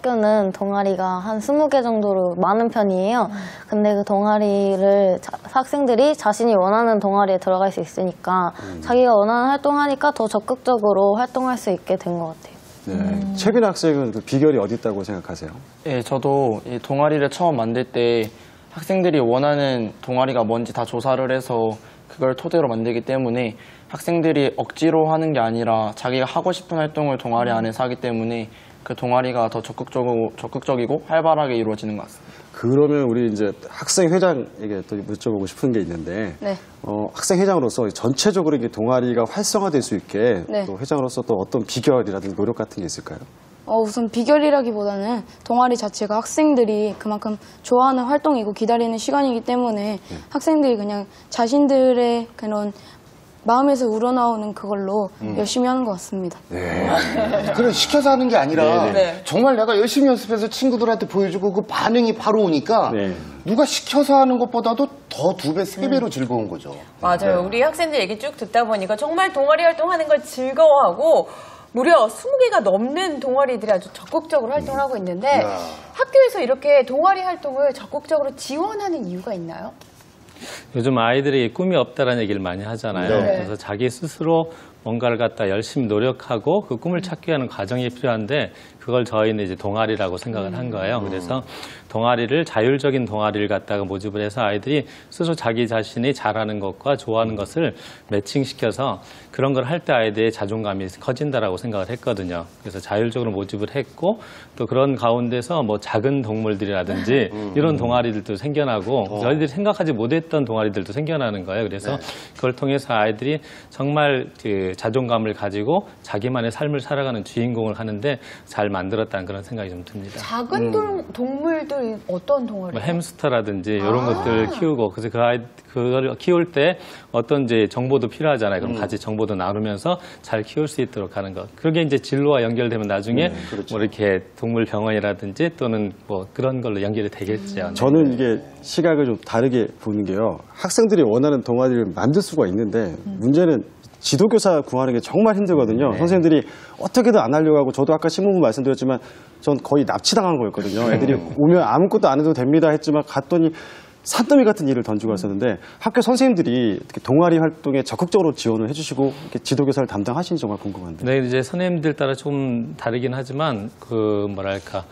학교는 동아리가 한 20개 정도로 많은 편이에요. 근데 그 동아리를 학생들이 자신이 원하는 동아리에 들어갈 수 있으니까 자기가 원하는 활동하니까 더 적극적으로 활동할 수 있게 된 것 같아요. 네. 최근 학생은 그 비결이 어디 있다고 생각하세요? 네, 저도 이 동아리를 처음 만들 때 학생들이 원하는 동아리가 뭔지 다 조사를 해서 그걸 토대로 만들기 때문에 학생들이 억지로 하는 게 아니라 자기가 하고 싶은 활동을 동아리 안에서 하기 때문에 그 동아리가 더 적극적이고 활발하게 이루어지는 것 같습니다. 그러면 우리 이제 학생회장에게 또 여쭤보고 싶은 게 있는데, 네. 학생회장으로서 전체적으로 이게 동아리가 활성화될 수 있게 네. 또 회장으로서 또 어떤 비결이라든지 노력 같은 게 있을까요? 우선 비결이라기보다는 동아리 자체가 학생들이 그만큼 좋아하는 활동이고 기다리는 시간이기 때문에 학생들이 그냥 자신들의 그런 마음에서 우러나오는 그걸로 열심히 하는 것 같습니다. 네. 그래 시켜서 하는 게 아니라 정말 내가 열심히 연습해서 친구들한테 보여주고 그 반응이 바로 오니까 누가 시켜서 하는 것보다도 더 2배, 3배로 즐거운 거죠. 맞아요. 우리 학생들 얘기 쭉 듣다 보니까 정말 동아리 활동하는 걸 즐거워하고 무려 20개가 넘는 동아리들이 아주 적극적으로 활동을 하고 있는데 학교에서 이렇게 동아리 활동을 적극적으로 지원하는 이유가 있나요? 요즘 아이들이 꿈이 없다라는 얘기를 많이 하잖아요. 그래서 자기 스스로 뭔가를 갖다 열심히 노력하고 그 꿈을 찾기 위한 과정이 필요한데 그걸 저희는 이제 동아리라고 생각을 한 거예요. 그래서 동아리를 자율적인 동아리를 갖다가 모집을 해서 아이들이 스스로 자기 자신이 잘하는 것과 좋아하는 것을 매칭시켜서 그런 걸 할 때 아이들의 자존감이 커진다라고 생각을 했거든요. 그래서 자율적으로 모집을 했고 또 그런 가운데서 뭐 작은 동물들이라든지 이런 동아리들도 생겨나고 저희들이 생각하지 못했던 동아리들도 생겨나는 거예요. 그래서 그걸 통해서 아이들이 정말 그 자존감을 가지고 자기만의 삶을 살아가는 주인공을 하는데 잘 만들었다는 그런 생각이 좀 듭니다. 작은 동물들 어떤 동아리? 뭐 햄스터라든지 이런 것들을 키우고 그래서 그걸 키울 때 어떤 이제 정보도 필요하잖아요. 그럼 같이 정보도 나누면서 잘 키울 수 있도록 하는 것. 그게 이제 진로와 연결되면 나중에 뭐 이렇게 동물 병원이라든지 또는 뭐 그런 걸로 연결이 되겠죠. 저는 이게 시각을 좀 다르게 보는 게요. 학생들이 원하는 동아리를 만들 수가 있는데 문제는 지도교사 구하는 게 정말 힘들거든요. 선생님들이 어떻게든 안 하려고 하고 저도 아까 신문부 말씀드렸지만 전 거의 납치당한 거였거든요. 애들이 오면 아무것도 안 해도 됩니다 했지만 갔더니 산더미 같은 일을 던지고 왔었는데 학교 선생님들이 동아리 활동에 적극적으로 지원을 해주시고 이렇게 지도교사를 담당하시는지 정말 궁금한데. 네, 이제 선생님들 따라 좀 다르긴 하지만 그 뭐랄까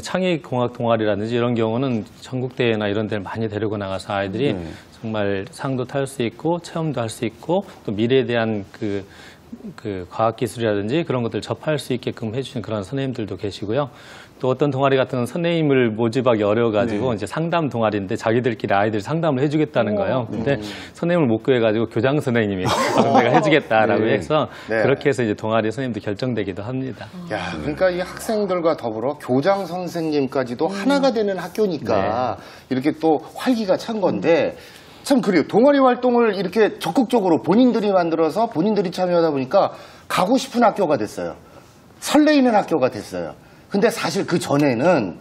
창의공학 동아리라든지 이런 경우는 전국대회나 이런 데를 많이 데리고 나가서 아이들이 정말 상도 탈 수 있고 체험도 할 수 있고 또 미래에 대한 그 과학기술이라든지 그런 것들을 접할 수 있게끔 해주시는 그런 선생님들도 계시고요. 또 어떤 동아리 같은 건 선생님을 모집하기 어려워가지고 이제 상담 동아리인데 자기들끼리 아이들 상담을 해주겠다는 거예요. 근데 선생님을 못 구해가지고 교장 선생님이 내가 해주겠다라고 해서 그렇게 해서 이제 동아리 선생님도 결정되기도 합니다. 야, 그러니까 이 학생들과 더불어 교장 선생님까지도 하나가 되는 학교니까 이렇게 또 활기가 찬 건데 참 그래요. 동아리 활동을 이렇게 적극적으로 본인들이 만들어서 본인들이 참여하다 보니까 가고 싶은 학교가 됐어요. 설레이는 학교가 됐어요. 근데 사실 그 전에는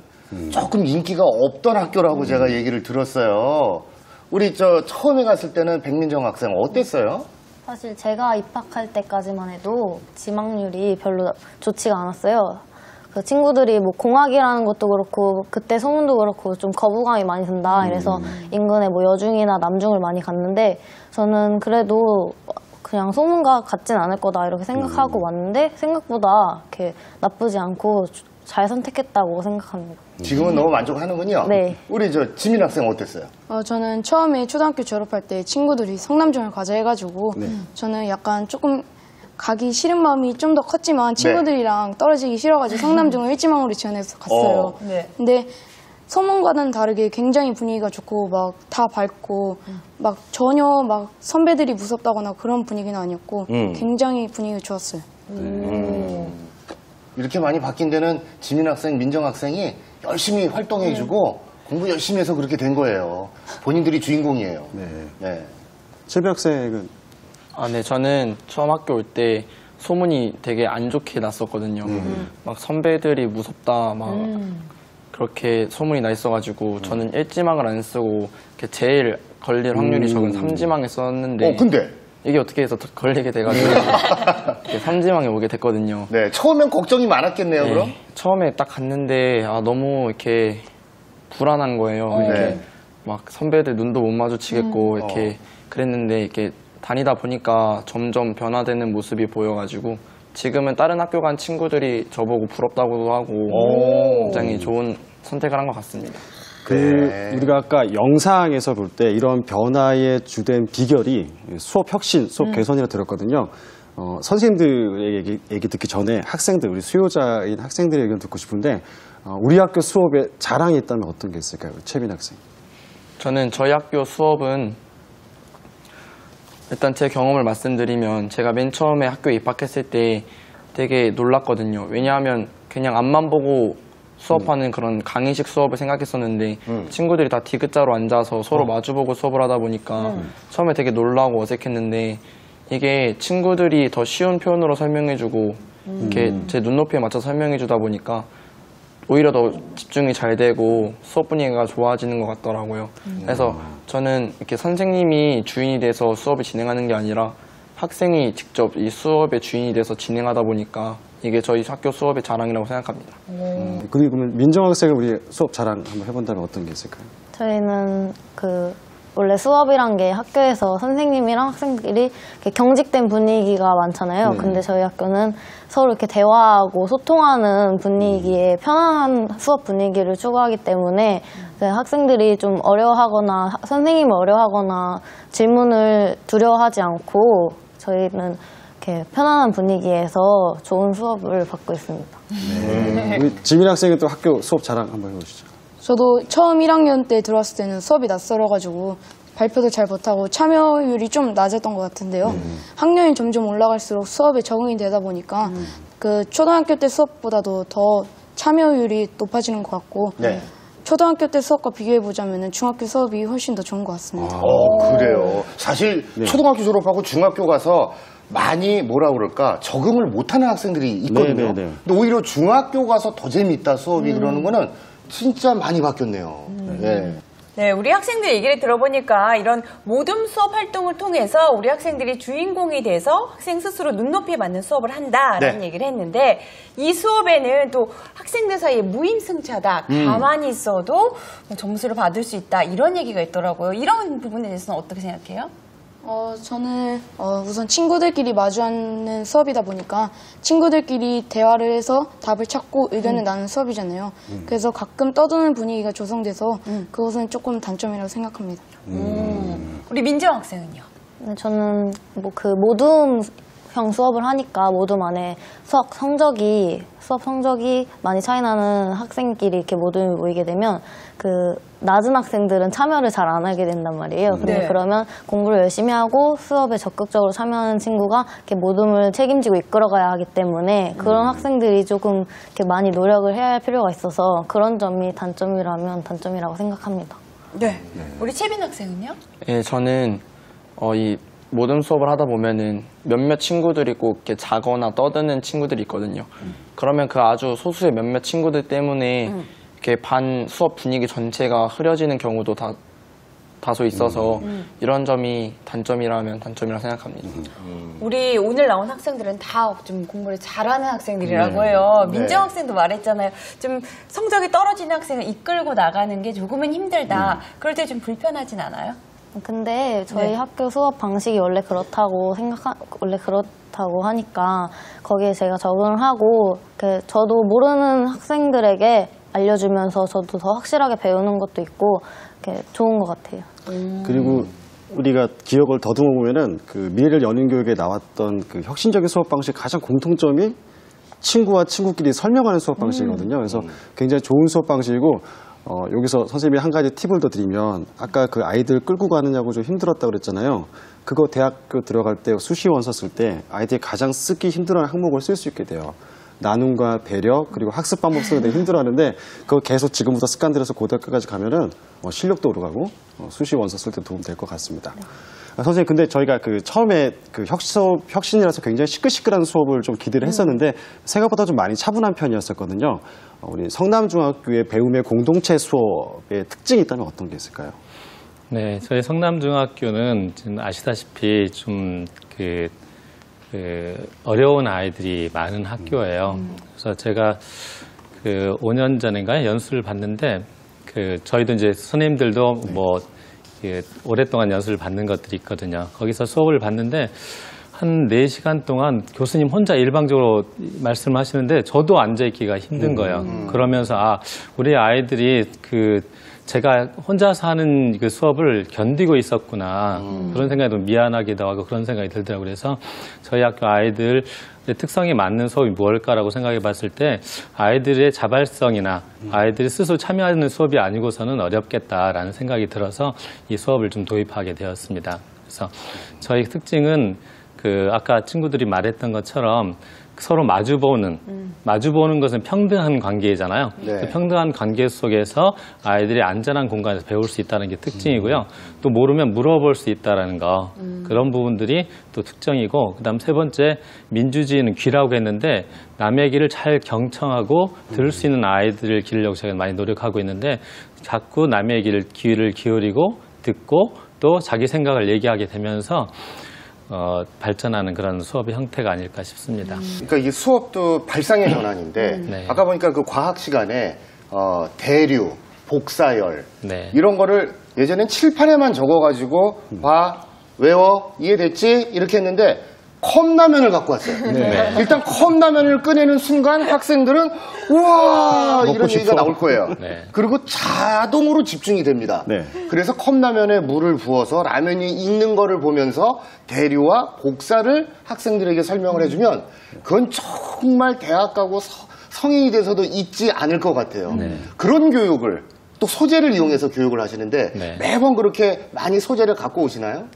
조금 인기가 없던 학교라고 제가 얘기를 들었어요. 우리 처음에 갔을 때는 백민정 학생 어땠어요? 사실 제가 입학할 때까지만 해도 지망률이 별로 좋지가 않았어요. 그 친구들이 뭐 공학이라는 것도 그렇고 그때 소문도 그렇고 좀 거부감이 많이 든다. 이래서 인근에 뭐 여중이나 남중을 많이 갔는데 저는 그래도 그냥 소문과 같진 않을 거다 이렇게 생각하고 왔는데 생각보다 이렇게 나쁘지 않고 잘 선택했다고 생각합니다. 지금은 너무 만족하는군요. 네. 우리 지민 학생 어땠어요? 저는 처음에 초등학교 졸업할 때 친구들이 성남중을 가자 해가지고 저는 약간 조금 가기 싫은 마음이 좀 더 컸지만 친구들이랑 떨어지기 싫어가지고 성남중을 일지망으로 지원해서 갔어요. 근데 소문과는 다르게 굉장히 분위기가 좋고 막 다 밝고 막 전혀 막 선배들이 무섭다거나 그런 분위기는 아니었고 굉장히 분위기가 좋았어요. 이렇게 많이 바뀐 데는 지민 학생, 민정 학생이 열심히 활동해주고 공부 열심히 해서 그렇게 된 거예요. 본인들이 주인공이에요. 실비 학생은? 네, 저는 처음 학교 올 때 소문이 되게 안 좋게 났었거든요. 막 선배들이 무섭다, 막 그렇게 소문이 나 있어가지고 저는 1지망을 안 쓰고 제일 걸릴 확률이 적은 3지망에 썼는데. 근데? 이게 어떻게 해서 걸리게 돼가지고 이렇게 삼지망에 오게 됐거든요. 네, 처음엔 걱정이 많았겠네요, 네, 그럼? 처음에 딱 갔는데 너무 이렇게 불안한 거예요. 이렇게 네. 막 선배들 눈도 못 마주치겠고 이렇게 그랬는데 이렇게 다니다 보니까 점점 변화되는 모습이 보여가지고 지금은 다른 학교 간 친구들이 저보고 부럽다고도 하고 굉장히 좋은 선택을 한 것 같습니다. 우리가 아까 영상에서 볼 때 이런 변화의 주된 비결이 수업 혁신, 수업 개선이라 들었거든요. 선생님들의 얘기 듣기 전에 학생들, 우리 수요자인 학생들의 의견 듣고 싶은데 우리 학교 수업에 자랑이 있다면 어떤 게 있을까요? 최빈 학생. 저는 저희 학교 수업은 일단 제 경험을 말씀드리면 제가 맨 처음에 학교에 입학했을 때 되게 놀랐거든요. 왜냐하면 그냥 앞만 보고 수업하는 그런 강의식 수업을 생각했었는데 친구들이 다 디귿자로 앉아서 서로 마주보고 수업을 하다 보니까 처음에 되게 놀라고 어색했는데 이게 친구들이 더 쉬운 표현으로 설명해주고 이렇게 제 눈높이에 맞춰서 설명해주다 보니까 오히려 더 집중이 잘 되고 수업 분위기가 좋아지는 것 같더라고요. 그래서 저는 이렇게 선생님이 주인이 돼서 수업을 진행하는 게 아니라 학생이 직접 이 수업의 주인이 돼서 진행하다 보니까 이게 저희 학교 수업의 자랑이라고 생각합니다. 그리고 그러면 민정 학생은 우리 수업 자랑 한번 해본다면 어떤 게 있을까요? 저희는 원래 수업이란 게 학교에서 선생님이랑 학생들이 이렇게 경직된 분위기가 많잖아요. 근데 저희 학교는 서로 이렇게 대화하고 소통하는 분위기에 편안한 수업 분위기를 추구하기 때문에 학생들이 좀 어려워하거나 선생님을 어려워하거나 질문을 두려워하지 않고 저희는 이렇게 편안한 분위기에서 좋은 수업을 받고 있습니다. 우리 지민 학생은 또 학교 수업 자랑 한번 해보시죠. 저도 처음 1학년 때 들어왔을 때는 수업이 낯설어가지고 발표도 잘 못하고 참여율이 좀 낮았던 것 같은데요. 학년이 점점 올라갈수록 수업에 적응이 되다 보니까 그 초등학교 때 수업보다도 더 참여율이 높아지는 것 같고 네. 초등학교 때 수업과 비교해보자면 중학교 수업이 훨씬 더 좋은 것 같습니다. 그래요. 사실 초등학교 졸업하고 중학교 가서 많이 뭐라 그럴까 적응을 못하는 학생들이 있거든요. 네. 근데 오히려 중학교 가서 더 재밌다 수업이 그러는 거는 진짜 많이 바뀌었네요. 예. 네, 우리 학생들 얘기를 들어보니까 이런 모둠 수업 활동을 통해서 우리 학생들이 주인공이 돼서 학생 스스로 눈높이에 맞는 수업을 한다라는 네. 얘기를 했는데 이 수업에는 또 학생들 사이에 무임승차다. 가만히 있어도 점수를 받을 수 있다. 이런 얘기가 있더라고요. 이런 부분에 대해서는 어떻게 생각해요? 저는 우선 친구들끼리 마주하는 수업이다 보니까 친구들끼리 대화를 해서 답을 찾고 의견을 나누는 수업이잖아요. 그래서 가끔 떠드는 분위기가 조성돼서 그것은 조금 단점이라고 생각합니다. 우리 민정 학생은요? 저는 모둠형 수업을 하니까 모둠 안에 수업 성적이 많이 차이 나는 학생끼리 이렇게 모둠이 모이게 되면 낮은 학생들은 참여를 잘 안 하게 된단 말이에요. 근데 네. 그러면 공부를 열심히 하고 수업에 적극적으로 참여하는 친구가 이렇게 모둠을 책임지고 이끌어가야 하기 때문에 그런 학생들이 조금 이렇게 많이 노력을 해야 할 필요가 있어서 그런 점이 단점이라면 단점이라고 생각합니다. 네. 우리 채빈 학생은요? 예, 저는 이 모든 수업을 하다 보면은 몇몇 친구들이 꼭 이렇게 자거나 떠드는 친구들이 있거든요. 그러면 그 아주 소수의 몇몇 친구들 때문에 이렇게 반 수업 분위기 전체가 흐려지는 경우도 다소 있어서 이런 점이 단점이라면 단점이라고 생각합니다. 우리 오늘 나온 학생들은 다 좀 공부를 잘하는 학생들이라고 해요. 민정 학생도 말했잖아요. 좀 성적이 떨어지는 학생을 이끌고 나가는 게 조금은 힘들다. 그럴 때 좀 불편하진 않아요? 근데 저희 학교 수업 방식이 원래 그렇다고 하니까 거기에 제가 적응을 하고 저도 모르는 학생들에게 알려주면서 저도 더 확실하게 배우는 것도 있고 좋은 것 같아요. 그리고 우리가 기억을 더듬어 보면은 미래를 여는 교육에 나왔던 혁신적인 수업 방식 가장 공통점이 친구와 친구끼리 설명하는 수업 방식이거든요. 그래서 굉장히 좋은 수업 방식이고 여기서 선생님이 한 가지 팁을 더 드리면 아까 아이들 끌고 가느냐고 좀 힘들었다고 그랬잖아요. 그거 대학교 들어갈 때 수시원서 쓸 때 아이들이 가장 쓰기 힘들어하는 항목을 쓸 수 있게 돼요. 나눔과 배려 그리고 학습 방법 쓰는 데 힘들어하는데 그거 계속 지금부터 습관 들여서 고등학교까지 가면은 실력도 오르가고 수시원서 쓸 때 도움 될 것 같습니다. 선생님 근데 저희가 처음에 혁신이라서 굉장히 시끌시끌한 수업을 좀 기대를 했었는데 생각보다 좀 많이 차분한 편이었었거든요. 우리 성남중학교의 배움의 공동체 수업의 특징이 있다면 어떤 게 있을까요? 네, 저희 성남중학교는 지금 아시다시피 좀 어려운 아이들이 많은 학교예요. 그래서 제가 5년 전인가요? 연수를 받는데 저희도 이제 선생님들도 오랫동안 연수를 받는 것들이 있거든요. 거기서 수업을 받는데 한 4시간 동안 교수님 혼자 일방적으로 말씀하시는데 저도 앉아있기가 힘든 거예요. 그러면서 우리 아이들이 제가 혼자서 하는 그 수업을 견디고 있었구나. 그런 생각이 좀 미안하기도 하고 그런 생각이 들더라고요. 그래서 저희 학교 아이들의 특성에 맞는 수업이 무엇일까라고 생각해 봤을 때 아이들의 자발성이나 아이들이 스스로 참여하는 수업이 아니고서는 어렵겠다라는 생각이 들어서 이 수업을 좀 도입하게 되었습니다. 그래서 저희 특징은 아까 친구들이 말했던 것처럼 서로 마주보는 것은 평등한 관계잖아요. 네. 그 평등한 관계 속에서 아이들이 안전한 공간에서 배울 수 있다는 게 특징이고요. 또 모르면 물어볼 수 있다는 거 그런 부분들이 또 특징이고 그다음 세 번째 민주주의는 귀라고 했는데 남의 귀를 잘 경청하고 들을 수 있는 아이들을 기르려고 제가 많이 노력하고 있는데 자꾸 남의 귀를 기울이고 듣고 또 자기 생각을 얘기하게 되면서 발전하는 그런 수업의 형태가 아닐까 싶습니다. 그러니까 이게 수업도 발상의 전환인데 네. 아까 보니까 그 과학 시간에 대류, 복사열 네. 이런 거를 예전엔 칠판에만 적어가지고 봐, 외워, 이해됐지? 이렇게 했는데 컵라면을 갖고 왔어요. 네. 일단 컵라면을 꺼내는 순간 학생들은 우와 이런 얘기가 나올 거예요. 네. 그리고 자동으로 집중이 됩니다. 네. 그래서 컵라면에 물을 부어서 라면이 익는 거를 보면서 대류와 복사를 학생들에게 설명을 해주면 그건 정말 대학 가고 성인이 돼서도 잊지 않을 것 같아요. 그런 교육을 또 소재를 이용해서 교육을 하시는데 네. 매번 그렇게 많이 소재를 갖고 오시나요?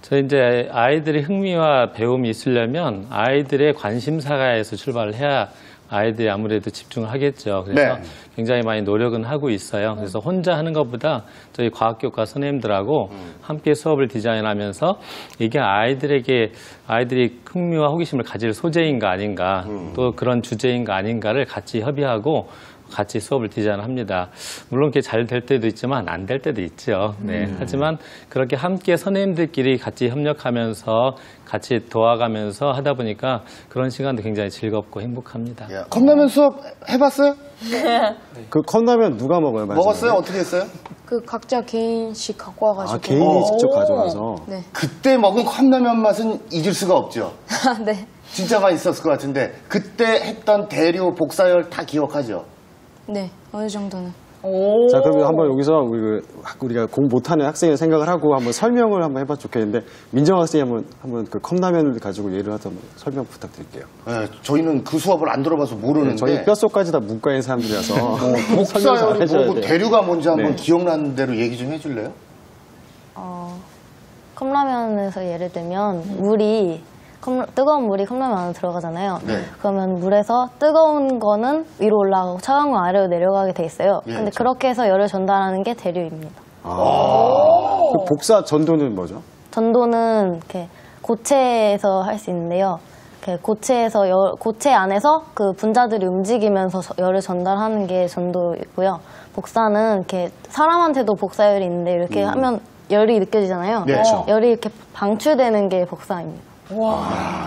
저희 이제 아이들의 흥미와 배움이 있으려면 아이들의 관심사에서 출발을 해야 아이들이 아무래도 집중을 하겠죠. 그래서 네. 굉장히 많이 노력은 하고 있어요. 그래서 혼자 하는 것보다 저희 과학교과 선생님들하고 함께 수업을 디자인하면서 이게 아이들이 흥미와 호기심을 가질 소재인가 아닌가 또 그런 주제인가 아닌가를 같이 협의하고 같이 수업을 디자인합니다. 물론 그게 잘 될 때도 있지만 안 될 때도 있죠. 네. 하지만 그렇게 함께 선생님들끼리 같이 협력하면서 같이 도와가면서 하다 보니까 그런 시간도 굉장히 즐겁고 행복합니다. 컵라면 수업 해봤어요? 그 컵라면 누가 먹어요? 먹었어요? 어떻게 했어요? 각자 개인씩 갖고 와가지고. 개인이 직접 가져와서. 네. 그때 먹은 컵라면 맛은 잊을 수가 없죠. 네. 진짜 맛있었을 것 같은데 그때 했던 대류, 복사열 다 기억하죠? 네. 어느 정도는. 자, 그러면 한번 여기서 우리가 공부 못하는 학생의 생각을 하고 한번 설명을 한번 해봐 좋겠는데 민정 학생이 한번 그 컵라면을 가지고 예를 하자 설명 부탁드릴게요. 네, 저희는 그 수업을 안 들어봐서 모르는데 저희 뼛속까지 다 문과인 사람들이라서 복사열이 뭐고 대류가 뭔지 한번 네. 기억나는 대로 얘기 좀 해줄래요? 컵라면에서 예를 들면 뜨거운 물이 컵라면 안에 들어가잖아요. 네. 그러면 물에서 뜨거운 거는 위로 올라가고 차가운 건 아래로 내려가게 돼 있어요. 예, 근데 그렇죠. 그렇게 해서 열을 전달하는 게 대류입니다. 그 복사 전도는 뭐죠? 전도는 이렇게 고체에서 할 수 있는데요. 이렇게 고체 안에서 그 분자들이 움직이면서 열을 전달하는 게 전도이고요. 복사는 이렇게 사람한테도 복사열이 있는데 이렇게 하면 열이 느껴지잖아요. 네, 그렇죠. 열이 이렇게 방출되는 게 복사입니다.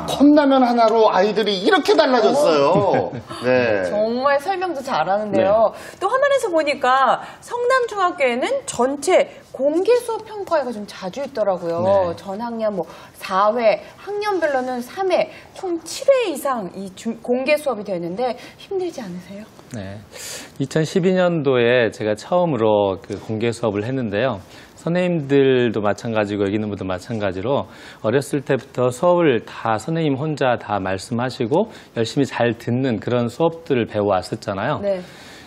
컵라면 하나로 아이들이 이렇게 달라졌어요. 네. 정말 설명도 잘하는데요. 또 화면에서 보니까 성남중학교에는 전체 공개 수업 평가회가 좀 자주 있더라고요. 전 학년 4회, 학년별로는 3회, 총 7회 이상 이 공개 수업이 되는데 힘들지 않으세요? 네. 2012년도에 제가 처음으로 그 공개 수업을 했는데요. 선생님들도 마찬가지고 여기 있는 분도 마찬가지로 어렸을 때부터 수업을 다 선생님 혼자 다 말씀하시고 열심히 잘 듣는 그런 수업들을 배워왔었잖아요. 네.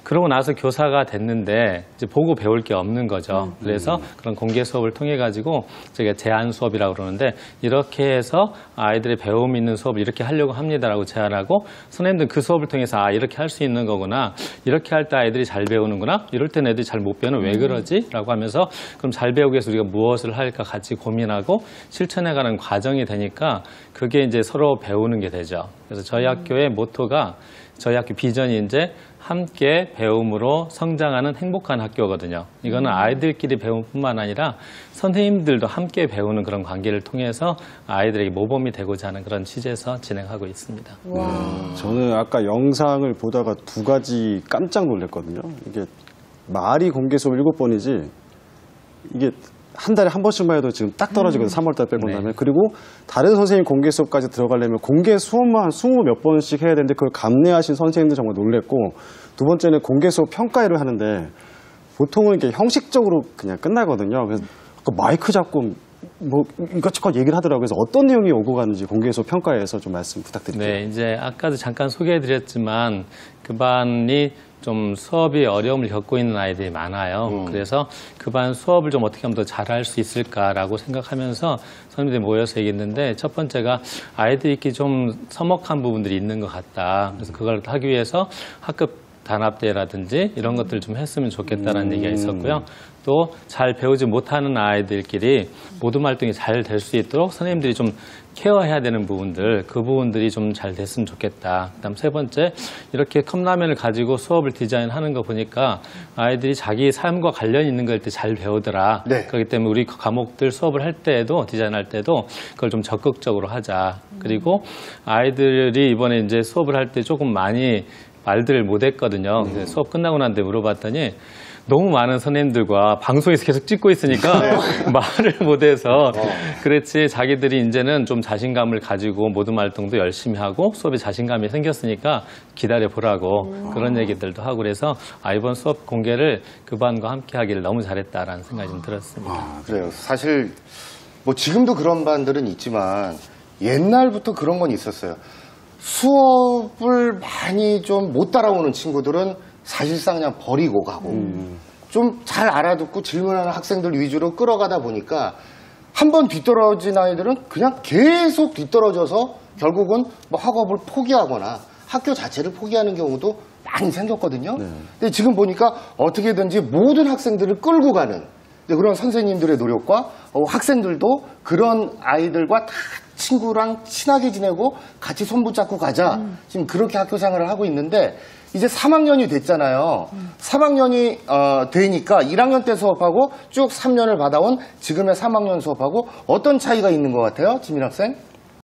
그러고 나서 교사가 됐는데 이제 보고 배울 게 없는 거죠. 그래서 그런 공개 수업을 통해 가지고 저희가 제안 수업이라고 그러는데 이렇게 해서 아이들의 배움 있는 수업을 이렇게 하려고 합니다라고 제안하고 선생님들은 그 수업을 통해서 이렇게 할 수 있는 거구나. 이렇게 할 때 아이들이 잘 배우는구나. 이럴 때는 애들이 잘 못 배우는 왜 그러지? 라고 하면서 그럼 잘 배우기 위해서 우리가 무엇을 할까 같이 고민하고 실천해가는 과정이 되니까 그게 이제 서로 배우는 게 되죠. 그래서 저희 학교의 모토가 저희 학교 비전이 이제 함께 배움으로 성장하는 행복한 학교거든요. 이거는 아이들끼리 배울 뿐만 아니라 선생님들도 함께 배우는 그런 관계를 통해서 아이들에게 모범이 되고자 하는 그런 취지에서 진행하고 있습니다. 저는 아까 영상을 보다가 두 가지 깜짝 놀랐거든요. 이게 말이 공개 수업 7번이지 이게 한 달에 한 번씩만 해도 지금 딱 떨어지거든요. 3월달 빼고 나면. 그리고 다른 선생님 공개 수업까지 들어가려면 공개 수업만 20몇 번씩 해야 되는데 그걸 감내하신 선생님들 정말 놀랬고, 두 번째는 공개 수업 평가회를 하는데 보통은 이게 형식적으로 그냥 끝나거든요. 그래서 그 마이크 잡고 뭐 이것저것 얘기를 하더라고요. 그래서 어떤 내용이 오고 가는지 공개 수업 평가회에서 좀 말씀 부탁드릴게요. 네, 이제 아까도 잠깐 소개해드렸지만 그 반이 좀 수업이 어려움을 겪고 있는 아이들이 많아요. 그래서 그 반 수업을 좀 어떻게 하면 더 잘할 수 있을까라고 생각하면서 선생님들이 모여서 얘기했는데, 첫 번째가 아이들이 좀 서먹한 부분들이 있는 것 같다. 그래서 그걸 하기 위해서 학급 단합대회라든지 이런 것들을 좀 했으면 좋겠다라는 얘기가 있었고요. 또 잘 배우지 못하는 아이들끼리 모둠 활동이 잘 될 수 있도록 선생님들이 좀 케어해야 되는 부분들, 그 부분들이 좀 잘 됐으면 좋겠다. 그다음 세 번째, 이렇게 컵라면을 가지고 수업을 디자인하는 거 보니까 아이들이 자기 삶과 관련 있는 걸 때 잘 배우더라. 네. 그렇기 때문에 우리 과목들 수업을 할 때에도, 디자인할 때도 그걸 좀 적극적으로 하자. 그리고 아이들이 이번에 이제 수업을 할 때 조금 많이 말들을 못했거든요. 그래서 수업 끝나고 난 뒤에 물어봤더니 너무 많은 선생님들과 방송에서 계속 찍고 있으니까 말을 못해서 그렇지, 자기들이 이제는 좀 자신감을 가지고 모든 활동도 열심히 하고 수업에 자신감이 생겼으니까 기다려 보라고 그런 얘기들도 하고, 그래서 이번 수업 공개를 그 반과 함께 하기를 너무 잘했다라는 생각이 좀 들었습니다. 그래요. 사실 뭐 지금도 그런 반들은 있지만 옛날부터 그런 건 있었어요. 수업을 많이 좀 못 따라오는 친구들은 사실상 그냥 버리고 가고, 좀 잘 알아듣고 질문하는 학생들 위주로 끌어가다 보니까 한 번 뒤떨어진 아이들은 그냥 계속 뒤떨어져서 결국은 뭐 학업을 포기하거나 학교 자체를 포기하는 경우도 많이 생겼거든요. 근데 지금 보니까 어떻게든지 모든 학생들을 끌고 가는 그런 선생님들의 노력과 학생들도 그런 아이들과 다 친구랑 친하게 지내고 같이 손붙잡고 가자. 지금 그렇게 학교 생활을 하고 있는데, 이제 3학년이 됐잖아요. 3학년이 되니까 1학년 때 수업하고 쭉 3년을 받아온 지금의 3학년 수업하고 어떤 차이가 있는 것 같아요? 지민 학생?